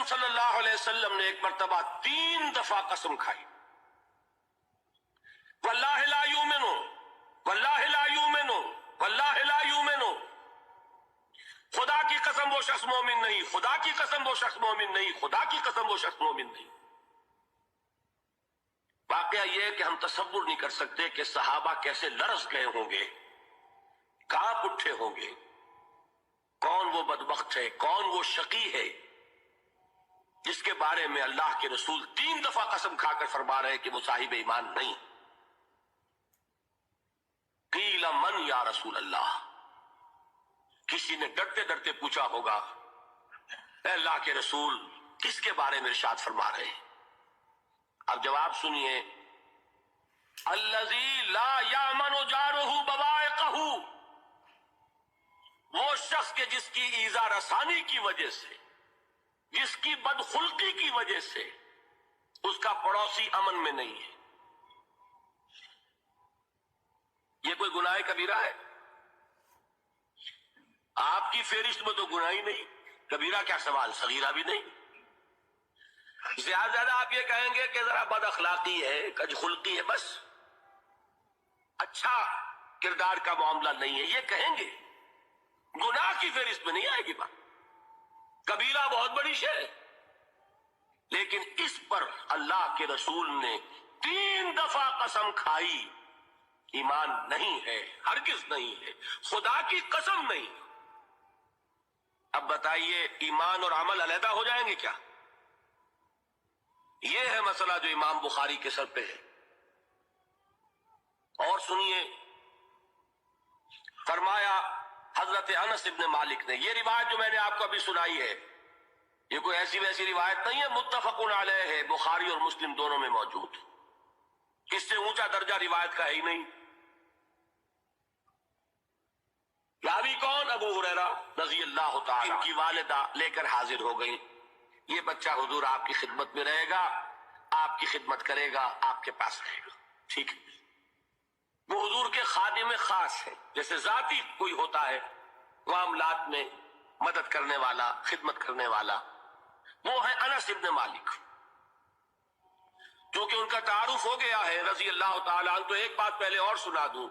صلی اللہ علیہ وسلم نے ایک مرتبہ 3 دفعہ قسم کھائی، واللہ لا یؤمنو، واللہ لا یؤمنو، واللہ لا یؤمنو، خدا کی قسم وہ شخص مومن نہیں، خدا کی قسم وہ شخص مومن نہیں، خدا کی قسم وہ شخص مومن نہیں۔ واقعہ یہ ہے کہ ہم تصور نہیں کر سکتے کہ صحابہ کیسے لرز گئے ہوں گے، کانپ اٹھے ہوں گے، کون وہ بدبخت ہے، کون وہ شقی ہے جس کے بارے میں اللہ کے رسول 3 دفعہ قسم کھا کر فرما رہے کہ وہ صاحب ایمان نہیں۔ قیل من یا رسول اللہ، کسی نے ڈرتے ڈرتے پوچھا ہوگا اے اللہ کے رسول کس کے بارے میں ارشاد فرما رہے ہیں؟ اب جواب سنیے، الذی لا یامن جارہ بوائقہ، وہ شخص کے جس کی ایذا رسانی کی وجہ سے، جس کی بدخلقی کی وجہ سے اس کا پڑوسی امن میں نہیں ہے۔ یہ کوئی گناہ کبیرہ ہے؟ آپ کی فہرست میں تو گناہ ہی نہیں، کبیرہ کیا سوال، صغیرہ بھی نہیں۔ زیادہ آپ یہ کہیں گے کہ ذرا بد اخلاقی ہے، کج خلقی ہے، بس اچھا کردار کا معاملہ نہیں ہے، یہ کہیں گے، گناہ کی فہرست میں نہیں آئے گی بات۔ کبیرہ بہت بڑی شے ہے، لیکن اس پر اللہ کے رسول نے 3 دفعہ قسم کھائی، ایمان نہیں ہے، ہرگز نہیں ہے، خدا کی قسم نہیں۔ اب بتائیے ایمان اور عمل علیحدہ ہو جائیں گے کیا؟ یہ ہے مسئلہ جو امام بخاری کے سر پہ ہے۔ اور سنیے، فرمایا حضرت انس ابن مالک نے، یہ روایت جو میں نے آپ کو ابھی سنائی ہے یہ کوئی ایسی ویسی روایت نہیں ہے، متفق علیہ ہے، بخاری اور مسلم دونوں میں موجود، اس سے اونچا درجہ روایت کا ہے ہی نہیں۔ راوی کون؟ ابو ہریرہ رضی اللہ تعالی، ان کی والدہ لے کر حاضر ہو گئی، یہ بچہ حضور آپ کی خدمت میں رہے گا، آپ کی خدمت کرے گا، آپ کے پاس رہے گا، ٹھیک ہے۔ وہ حضور کے خادم خاص ہے، جیسے ذاتی کوئی ہوتا ہے معاملات میں مدد کرنے والا، خدمت کرنے والا، وہ ہے انس ابن مالک۔ چونکہ ان کا تعارف ہو گیا ہے رضی اللہ تعالیٰ عنہ، تو ایک بات پہلے اور سنا دوں،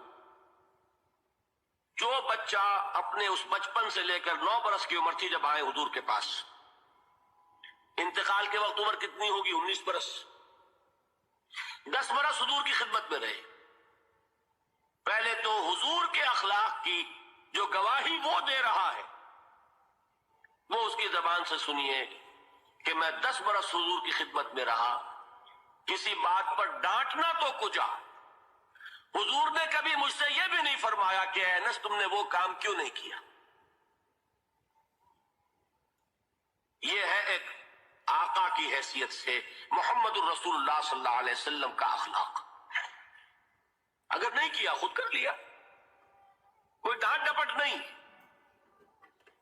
جو بچہ اپنے اس بچپن سے لے کر 9 برس کی عمر تھی جب آئے حضور کے پاس، انتقال کے وقت عمر کتنی ہوگی؟ 19 برس، 10 برس حضور کی خدمت میں رہے۔ پہلے تو حضور کے اخلاق کی جو گواہی وہ دے رہا ہے وہ اس کی زبان سے سنیے کہ میں 10 برس حضور کی خدمت میں رہا، کسی بات پر ڈانٹنا تو کجا، حضور نے کبھی مجھ سے یہ بھی نہیں فرمایا کہ اے انس تم نے وہ کام کیوں نہیں کیا۔ یہ ہے ایک آقا کی حیثیت سے محمد الرسول اللہ صلی اللہ علیہ وسلم کا اخلاق۔ اگر نہیں کیا خود کر لیا، کوئی ڈانٹ ڈپٹ نہیں،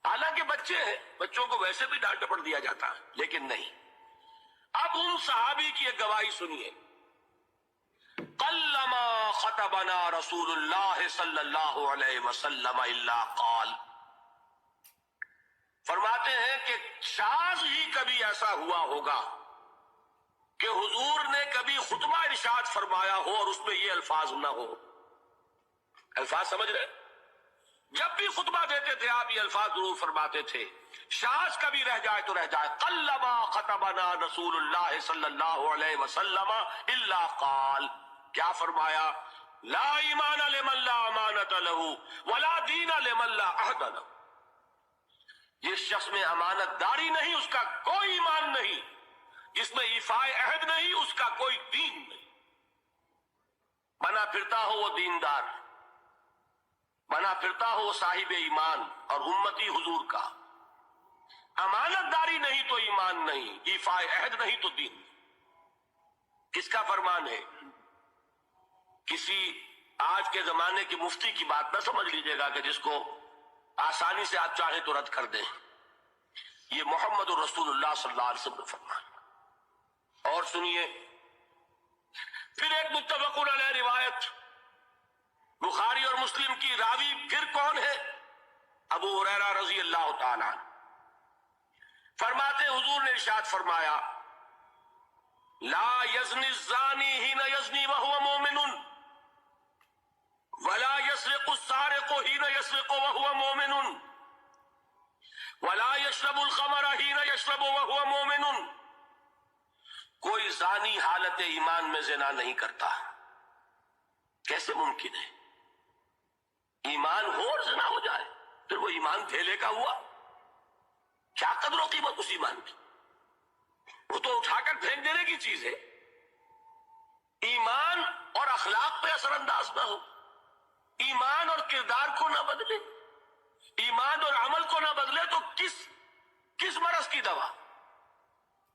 حالانکہ بچے ہیں، بچوں کو ویسے بھی ڈانٹ ڈپٹ دیا جاتا ہے، لیکن نہیں۔ اب ان صحابی کی ایک گواہی سنیے، قلما خطبنا رسول اللہ صلی اللہ علیہ وسلم الا قال، فرماتے ہیں کہ شاذ ہی کبھی ایسا ہوا ہوگا کہ حضور نے کبھی خطبہ ارشاد فرمایا ہو اور اس میں یہ الفاظ نہ ہو۔ الفاظ سمجھ رہے؟ جب بھی خطبہ دیتے تھے آپ یہ الفاظ ضرور فرماتے تھے، شاذ کبھی رہ جائے تو رہ جائے، قلما خطبنا رسول اللہ صلی اللہ علیہ وسلم الا قال، کیا فرمایا؟ لا ایمان لمن لا امانت له ولا دین لمن لا عہد له، جس شخص میں امانت داری نہیں اس کا کوئی ایمان نہیں، جس میں ایفائے عہد نہیں اس کا کوئی دین نہیں۔ بنا پھرتا ہو وہ دیندار، بنا پھرتا ہو وہ صاحب ایمان اور امتی حضور کا، امانت داری نہیں تو ایمان نہیں، ایفائے عہد نہیں تو دین نہیں۔ کس کا فرمان ہے؟ کسی آج کے زمانے کی مفتی کی بات نہ سمجھ لیجئے گا کہ جس کو آسانی سے آپ چاہیں تو رد کر دیں، یہ محمد الرسول اللہ صلی اللہ علیہ وسلم فرمان۔ اور سنیے، پھر ایک متفق علیہ روایت بخاری اور مسلم کی، راوی پھر کون ہے؟ ابو ہریرہ رضی اللہ تعالیٰ عنہ۔ فرماتے حضور نے ارشاد فرمایا لا یزنی الزانی حین یزنی وہو مومن ولا یسرق السارق حین یسرق وہو مومن ولا یشرب الخمر حین یشرب وہو مومن. کوئی زانی حالت ایمان میں زنا نہیں کرتا. کیسے ممکن ہے؟ ایمان ہو اور زنا ہو جائے، پھر وہ ایمان دھیلے کا ہوا؟ کیا قدر و قیمت اس ایمان کی؟ وہ تو اٹھا کر پھینک دینے کی چیز ہے. ایمان اور اخلاق پہ اثر انداز نہ ہو، ایمان اور کردار کو نہ بدلے، ایمان اور عمل کو نہ بدلے تو کس مرض کی دوا؟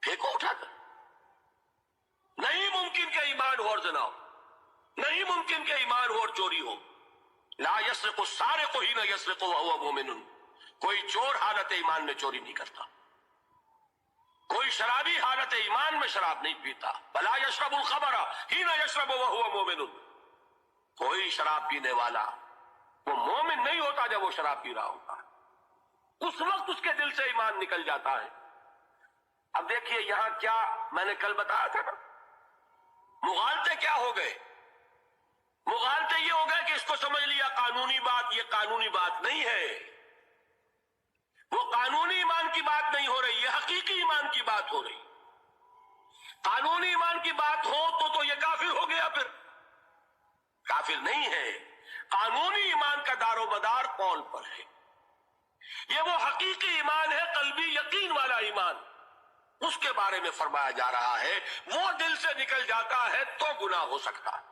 پھینکو اٹھا کر. نہیں ممکن کہ ایمان ہو اور زنا ہو، نہیں ممکن کہ ایمان ہو اور چوری ہو. لا یسرق السارق حین یسرق وہو مومن. کوئی چور حالت ایمان میں چوری نہیں کرتا، کوئی شرابی حالت ایمان میں شراب نہیں پیتا. ولا یشرب الخمر حین یشرب وہو مومن. کوئی شراب پینے والا وہ مومن نہیں ہوتا جب وہ شراب پی رہا ہوتا ہے، اس وقت اس کے دل سے ایمان نکل جاتا ہے. اب دیکھیے یہاں کیا میں نے کل بتایا تھا نا، مغالطے کیا ہو گئے؟ مغالطے یہ ہو گئے کہ اس کو سمجھ لیا قانونی بات. یہ قانونی بات نہیں ہے، وہ قانونی ایمان کی بات نہیں ہو رہی، یہ حقیقی ایمان کی بات ہو رہی. قانونی ایمان کی بات ہو تو یہ کافر ہو گیا. پھر کافر نہیں ہے. قانونی ایمان کا دار و مدار قول پر ہے. یہ وہ حقیقی ایمان ہے، قلبی یقین والا ایمان. اس کے بارے میں فرمایا جا رہا ہے وہ دل سے نکل جاتا ہے تو گناہ ہو سکتا ہے.